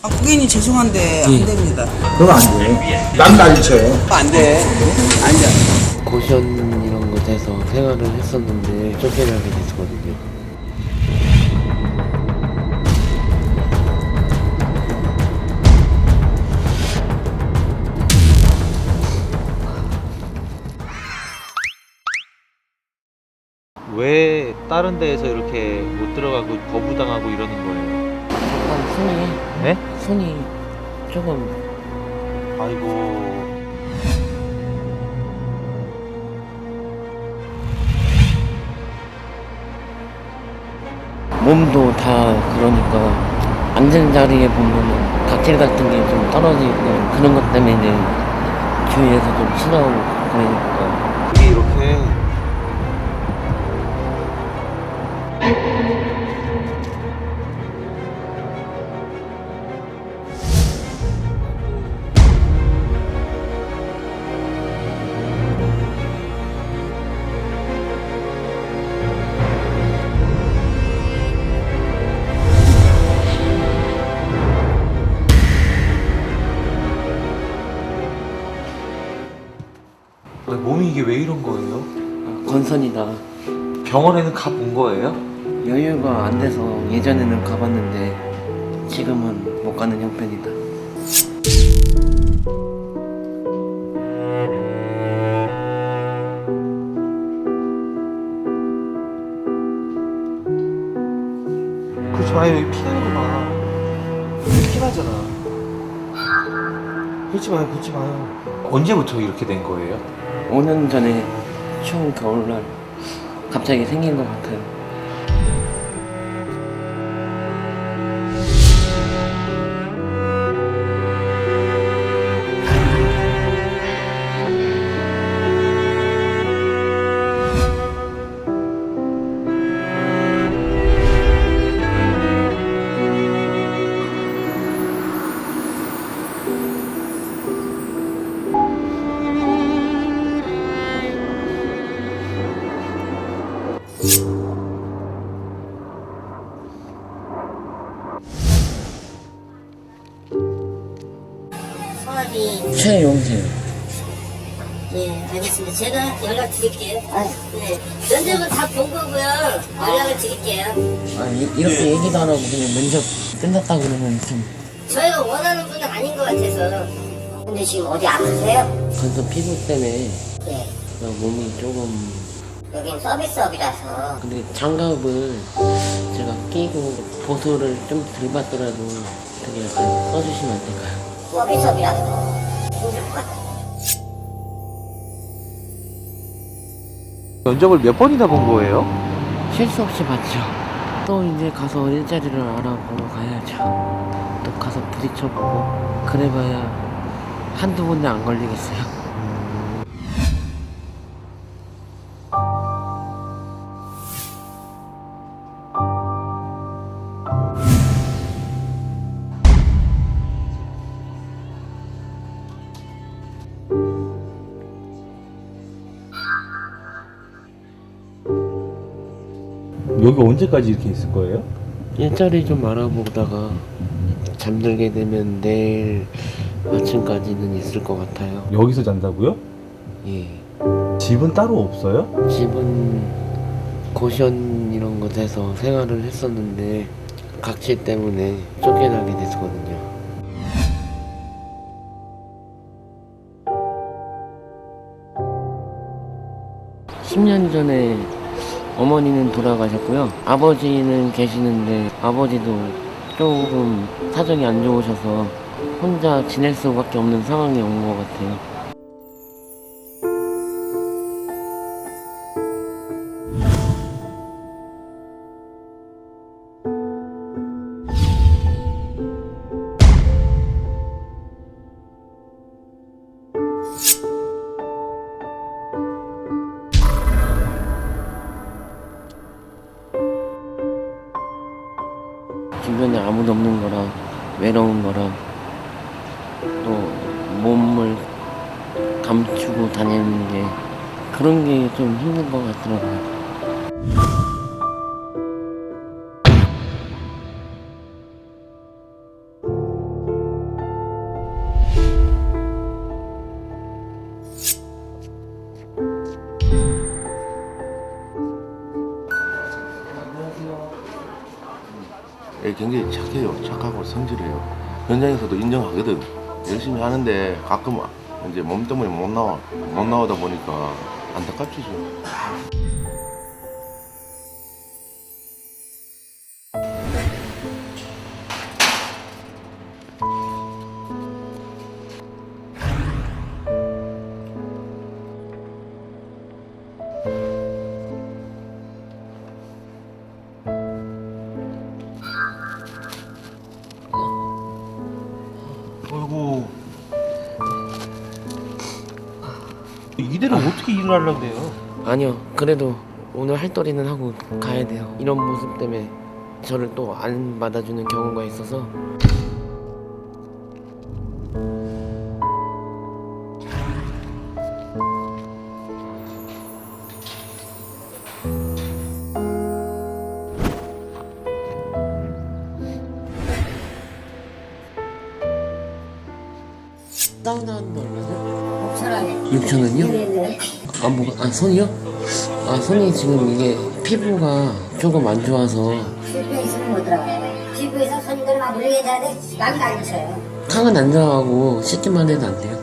고객님 죄송한데 안 됩니다. 그럼 안 돼. 난 난리 쳐요. 안 돼. 아니야. 고시원 이런 곳에서 생활을 했었는데 쫓겨나게 됐거든요. 왜 다른 데에서 이렇게 못 들어가고 거부당하고 이러는 거예요? 약간 네? 손이 조금 아이고. 몸도 다 그러니까 앉은 자리에 보면은 각질 같은 게 좀 떨어지고 그런 것 때문에 이제 주위에서 좀 싫어하고 그러니까 이게 이렇게 몸이 이게 왜 이런 거예요? 건선이다. 병원에는 가본 거예요? 여유가 안 돼서 예전에는 가봤는데 지금은 못 가는 형편이다. 그렇지 마요. 여기 피나는구나. 여기 피나잖아. 그렇지 마요. 그렇지 마요. 언제부터 이렇게 된 거예요? 5년 전에 추운 겨울날 갑자기 생긴 것 같아요. 성함이 최용세요. 예 알겠습니다. 제가 연락 드릴게요. 네 면접은 다 본 거고요. 연락을 드릴게요. 이렇게 얘기도 안 하고 그냥 면접 끝났다고 그러면 좀 저희가 원하는 분은 아닌 것 같아서. 근데 지금 어디 아프세요? 건선 피부 때문에 네 몸이 조금 여긴 서비스업이라서. 근데 장갑을 제가 끼고 보수를 좀 덜 받더라도 되게 약간 써주시면 안 될까요? 서비스업이라서 힘들 것 같아요. 면접을 몇 번이나 본 거예요? 실수 없이 봤죠. 또 이제 가서 일자리를 알아보러 가야죠. 또 가서 부딪혀보고 그래봐야 한두 번도 안 걸리겠어요. 여기 언제까지 이렇게 있을 거예요? 일자리 좀 알아보다가 잠들게 되면 내일 아침까지는 있을 것 같아요. 여기서 잔다고요? 예. 집은 따로 없어요? 집은 고시원 이런 곳에서 생활을 했었는데 각질 때문에 쫓겨나게 됐거든요. (10년) 전에 어머니는 돌아가셨고요. 아버지는 계시는데 아버지도 조금 사정이 안 좋으셔서 혼자 지낼 수밖에 없는 상황이 온 것 같아요. 주변에 아무도 없는 거랑 외로운 거랑 또 몸을 감추고 다니는 게 그런 게 좀 힘든 것 같더라고요. 굉장히 착해요. 착하고 성실해요. 현장에서도 인정하거든. 열심히 하는데 가끔 이제 몸 때문에 못 나오다 보니까 안타깝지죠. 어이구. 이대로 어떻게 일을 하려고 그래요? 아니요. 그래도 오늘 할더리는 하고 가야 돼요. 이런 모습 때문에 저를 또 안 받아주는 경우가 있어서. 사우나 하는데 얼마죠? 6,000원에. 6,000원이요? 네네. 손이요? 손이 지금 이게 피부가 조금 안 좋아서 피부에 있으면 못 들어가요. 피부에서 손님들 막 물리게 해야 돼. 약이 안 쳐요. 탕은 안 들어가고 씻기만 해도 안 돼요?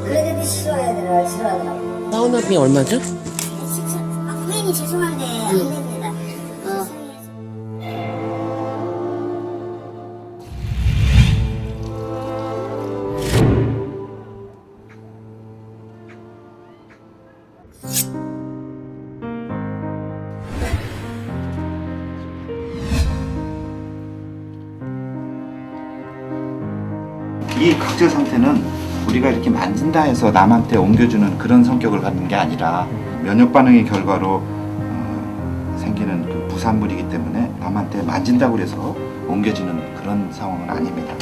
그래도 싫어하더라고요. 사우나비 얼마죠? 고객님 죄송한데 안 됩니다. 이 각질 상태는 우리가 이렇게 만진다 해서 남한테 옮겨주는 그런 성격을 갖는 게 아니라 면역 반응의 결과로 생기는 그 부산물이기 때문에 남한테 만진다고 해서 옮겨지는 그런 상황은 아닙니다.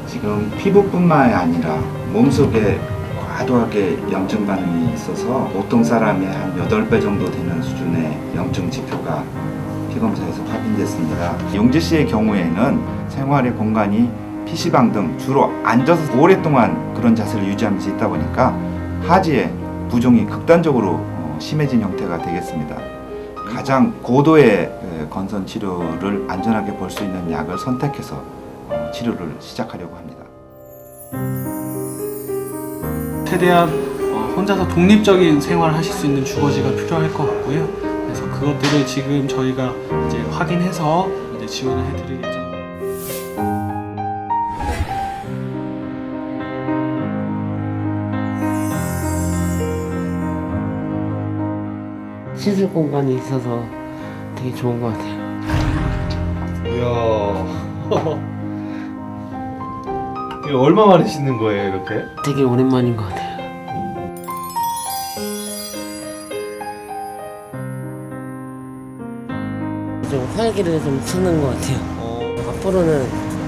지금 피부뿐만 아니라 몸속에 과도하게 염증 반응이 있어서 보통 사람의 한 8배 정도 되는 수준의 염증 지표가 피검사에서 확인됐습니다. 용재 씨의 경우에는 생활의 공간이 PC방 등 주로 앉아서 오랫동안 그런 자세를 유지하면서 있다 보니까 하지의 부종이 극단적으로 심해진 형태가 되겠습니다. 가장 고도의 건선 치료를 안전하게 볼 수 있는 약을 선택해서 치료를 시작하려고 합니다. 최대한 혼자서 독립적인 생활을 하실 수 있는 주거지가 필요할 것 같고요. 그래서 그것들을 지금 저희가 이제 확인해서 이제 지원을 해드릴 예정입니다. 시술 공간이 있어서 되게 좋은 것 같아요. 이야. 이거 얼마 만에 씻는 거예요, 이렇게? 되게 오랜만인 것 같아요. 좀 활기를 좀 찾는 것 같아요. 앞으로는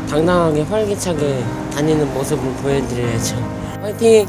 당당하게 활기차게 다니는 모습을 보여드려야죠. 화이팅!